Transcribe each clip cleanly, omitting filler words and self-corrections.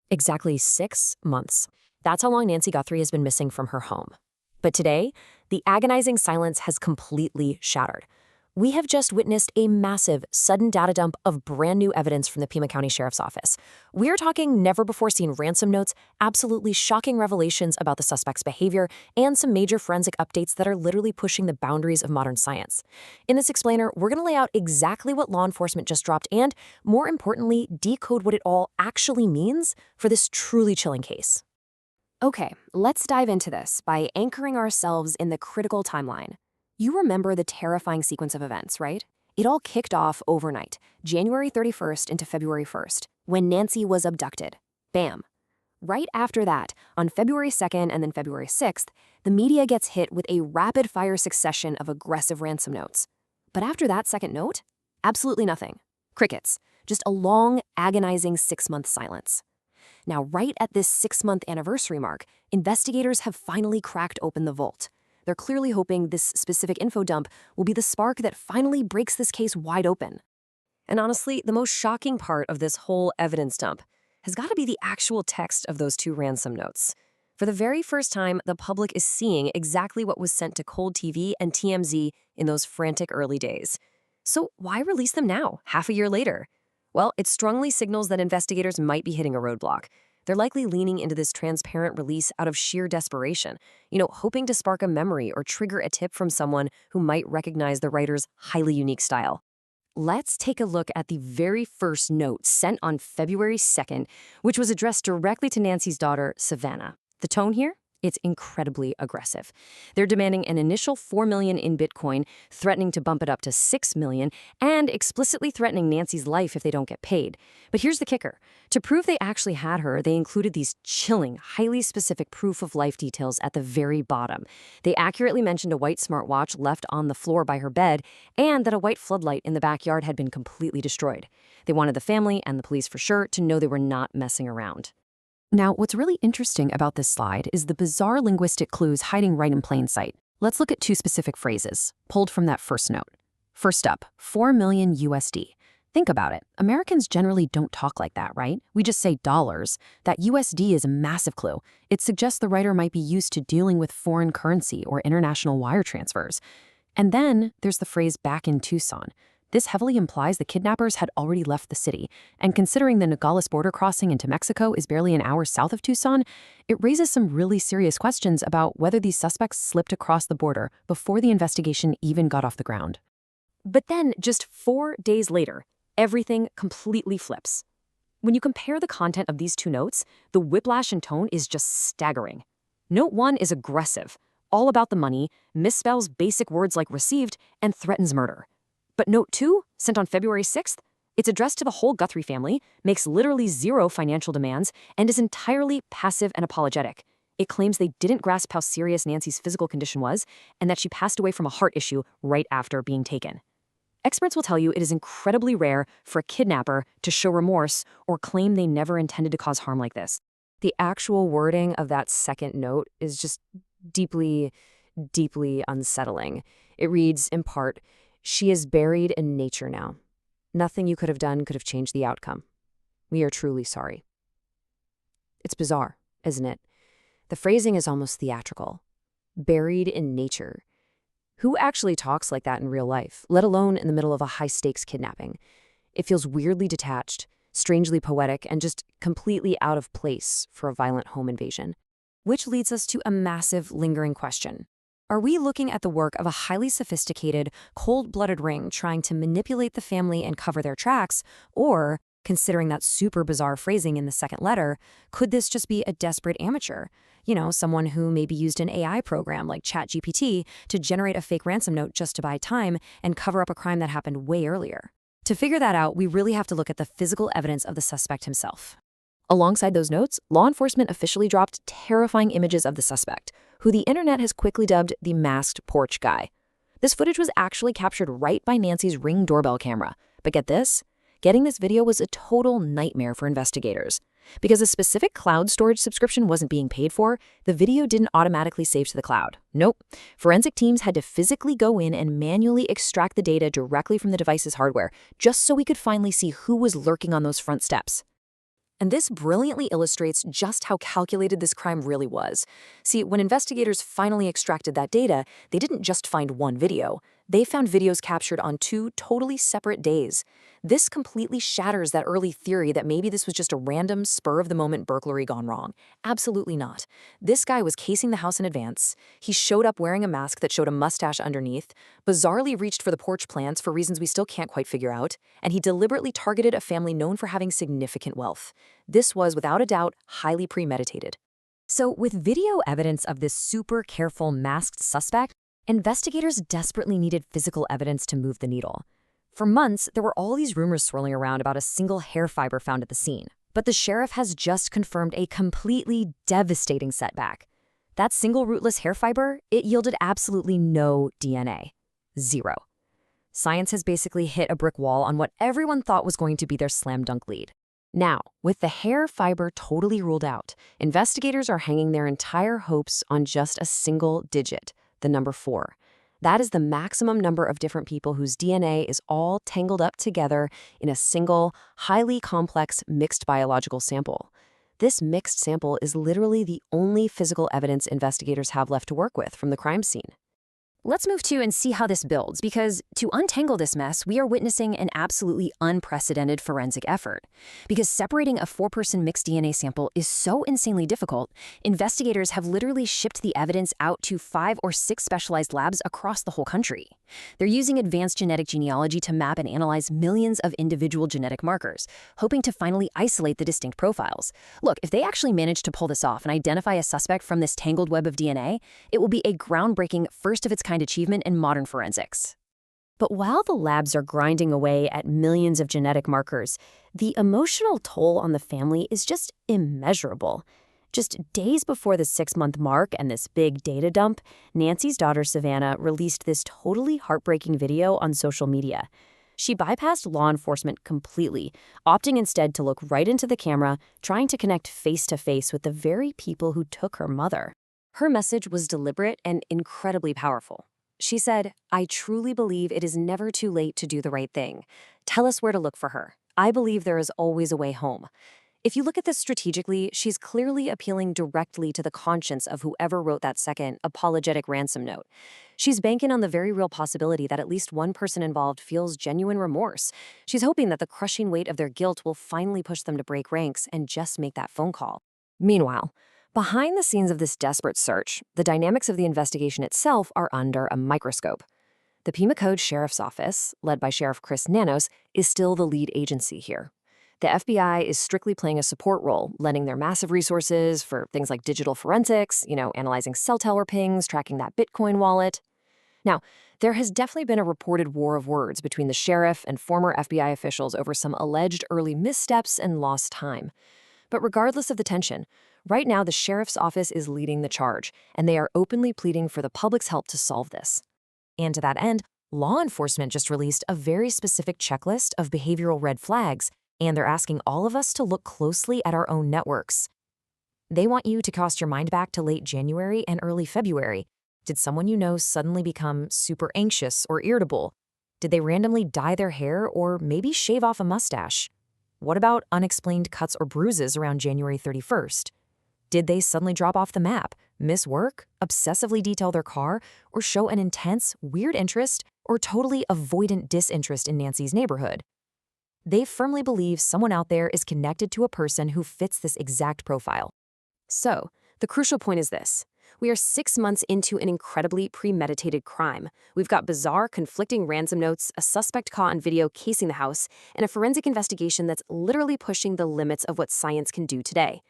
Exactly 6 months. That's how long Nancy Guthrie has been missing from her home. But today, the agonizing silence has completely shattered. We have just witnessed a massive, sudden data dump of brand new evidence from the Pima County Sheriff's Office. We're talking never-before-seen ransom notes, absolutely shocking revelations about the suspect's behavior, and some major forensic updates that are literally pushing the boundaries of modern science. In this explainer, we're going to lay out exactly what law enforcement just dropped and, more importantly, decode what it all actually means for this truly chilling case. Okay, let's dive into this by anchoring ourselves in the critical timeline. You remember the terrifying sequence of events, right? It all kicked off overnight, January 31st into February 1st, when Nancy was abducted. Bam. Right after that, on February 2nd and then February 6th, the media gets hit with a rapid-fire succession of aggressive ransom notes. But after that second note, absolutely nothing. Crickets. Just a long, agonizing 6-month silence. Now, right at this 6-month anniversary mark, investigators have finally cracked open the vault. They're clearly hoping this specific info dump will be the spark that finally breaks this case wide open. And honestly, the most shocking part of this whole evidence dump has got to be the actual text of those two ransom notes. For the very first time, the public is seeing exactly what was sent to Cold TV and TMZ in those frantic early days. So why release them now, half a year later? Well, it strongly signals that investigators might be hitting a roadblock. They're likely leaning into this transparent release out of sheer desperation, hoping to spark a memory or trigger a tip from someone who might recognize the writer's highly unique style. Let's take a look at the very first note sent on February 2nd, which was addressed directly to Nancy's daughter, Savannah. The tone here? It's incredibly aggressive. They're demanding an initial $4 million in Bitcoin, threatening to bump it up to $6 million, and explicitly threatening Nancy's life if they don't get paid. But here's the kicker. To prove they actually had her, they included these chilling, highly specific proof-of-life details at the very bottom. They accurately mentioned a white smartwatch left on the floor by her bed, and that a white floodlight in the backyard had been completely destroyed. They wanted the family, and the police for sure, to know they were not messing around. Now, what's really interesting about this slide is the bizarre linguistic clues hiding right in plain sight. Let's look at two specific phrases, pulled from that first note. First up, 4 million USD. Think about it. Americans generally don't talk like that, right? We just say dollars. That USD is a massive clue. It suggests the writer might be used to dealing with foreign currency or international wire transfers. And then there's the phrase back in Tucson. This heavily implies the kidnappers had already left the city, and considering the Nogales border crossing into Mexico is barely an hour south of Tucson, it raises some really serious questions about whether these suspects slipped across the border before the investigation even got off the ground. But then, just 4 days later, everything completely flips. When you compare the content of these two notes, the whiplash in tone is just staggering. Note 1 is aggressive, all about the money, misspells basic words like received, and threatens murder. But note 2, sent on February 6th, it's addressed to the whole Guthrie family, makes literally zero financial demands, and is entirely passive and apologetic. It claims they didn't grasp how serious Nancy's physical condition was, and that she passed away from a heart issue right after being taken. Experts will tell you it is incredibly rare for a kidnapper to show remorse or claim they never intended to cause harm like this. The actual wording of that second note is just deeply, deeply unsettling. It reads, in part, "She is buried in nature now. Nothing you could have done could have changed the outcome. We are truly sorry." It's bizarre, isn't it? The phrasing is almost theatrical. Buried in nature. Who actually talks like that in real life, let alone in the middle of a high-stakes kidnapping? It feels weirdly detached, strangely poetic, and just completely out of place for a violent home invasion. Which leads us to a massive, lingering question. Are we looking at the work of a highly sophisticated, cold-blooded ring trying to manipulate the family and cover their tracks, or, considering that super bizarre phrasing in the second letter, could this just be a desperate amateur? Someone who maybe used an AI program like ChatGPT to generate a fake ransom note just to buy time and cover up a crime that happened way earlier. To figure that out, we really have to look at the physical evidence of the suspect himself. Alongside those notes, law enforcement officially dropped terrifying images of the suspect, who the internet has quickly dubbed the masked porch guy. This footage was actually captured right by Nancy's Ring doorbell camera. But get this, getting this video was a total nightmare for investigators. Because a specific cloud storage subscription wasn't being paid for, the video didn't automatically save to the cloud. Nope. Forensic teams had to physically go in and manually extract the data directly from the device's hardware, just so we could finally see who was lurking on those front steps. And this brilliantly illustrates just how calculated this crime really was. See, when investigators finally extracted that data, they didn't just find one video. They found videos captured on 2 totally separate days. This completely shatters that early theory that maybe this was just a random, spur-of-the-moment burglary gone wrong. Absolutely not. This guy was casing the house in advance. He showed up wearing a mask that showed a mustache underneath, bizarrely reached for the porch plants for reasons we still can't quite figure out, and he deliberately targeted a family known for having significant wealth. This was, without a doubt, highly premeditated. So, with video evidence of this super careful masked suspect, investigators desperately needed physical evidence to move the needle. For months, there were all these rumors swirling around about a single hair fiber found at the scene. But the sheriff has just confirmed a completely devastating setback. That single rootless hair fiber, it yielded absolutely no DNA. Zero. Science has basically hit a brick wall on what everyone thought was going to be their slam dunk lead. Now, with the hair fiber totally ruled out, investigators are hanging their entire hopes on just a single digit, the number 4. That is the maximum number of different people whose DNA is all tangled up together in a single, highly complex mixed biological sample. This mixed sample is literally the only physical evidence investigators have left to work with from the crime scene. Let's move to and see how this builds, because to untangle this mess, we are witnessing an absolutely unprecedented forensic effort. Because separating a 4-person mixed DNA sample is so insanely difficult, investigators have literally shipped the evidence out to 5 or 6 specialized labs across the whole country. They're using advanced genetic genealogy to map and analyze millions of individual genetic markers, hoping to finally isolate the distinct profiles. Look, if they actually manage to pull this off and identify a suspect from this tangled web of DNA, it will be a groundbreaking, first-of-its-kind achievement in modern forensics. But while the labs are grinding away at millions of genetic markers, the emotional toll on the family is just immeasurable. Just days before the 6-month mark and this big data dump, Nancy's daughter Savannah released this totally heartbreaking video on social media. She bypassed law enforcement completely, opting instead to look right into the camera, trying to connect face-to-face with the very people who took her mother. Her message was deliberate and incredibly powerful. She said, "I truly believe it is never too late to do the right thing. Tell us where to look for her. I believe there is always a way home." If you look at this strategically, she's clearly appealing directly to the conscience of whoever wrote that second apologetic ransom note. She's banking on the very real possibility that at least one person involved feels genuine remorse. She's hoping that the crushing weight of their guilt will finally push them to break ranks and just make that phone call. Meanwhile, behind the scenes of this desperate search, the dynamics of the investigation itself are under a microscope. The Pima Code Sheriff's Office, led by Sheriff Chris Nanos, is still the lead agency here. The FBI is strictly playing a support role, lending their massive resources for things like digital forensics, analyzing cell tower pings, tracking that Bitcoin wallet. Now, there has definitely been a reported war of words between the sheriff and former FBI officials over some alleged early missteps and lost time. But regardless of the tension, right now the sheriff's office is leading the charge, and they are openly pleading for the public's help to solve this. And to that end, law enforcement just released a very specific checklist of behavioral red flags, and they're asking all of us to look closely at our own networks. They want you to cast your mind back to late January and early February. Did someone you know suddenly become super anxious or irritable? Did they randomly dye their hair or maybe shave off a mustache? What about unexplained cuts or bruises around January 31st? Did they suddenly drop off the map, miss work, obsessively detail their car, or show an intense, weird interest or totally avoidant disinterest in Nancy's neighborhood? They firmly believe someone out there is connected to a person who fits this exact profile. So, the crucial point is this. We are 6 months into an incredibly premeditated crime. We've got bizarre, conflicting ransom notes, a suspect caught on video casing the house, and a forensic investigation that's literally pushing the limits of what science can do today.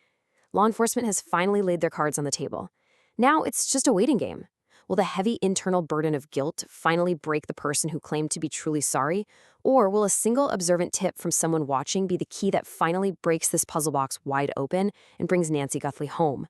Law enforcement has finally laid their cards on the table. Now it's just a waiting game. Will the heavy internal burden of guilt finally break the person who claimed to be truly sorry? Or will a single observant tip from someone watching be the key that finally breaks this puzzle box wide open and brings Nancy Guthrie home?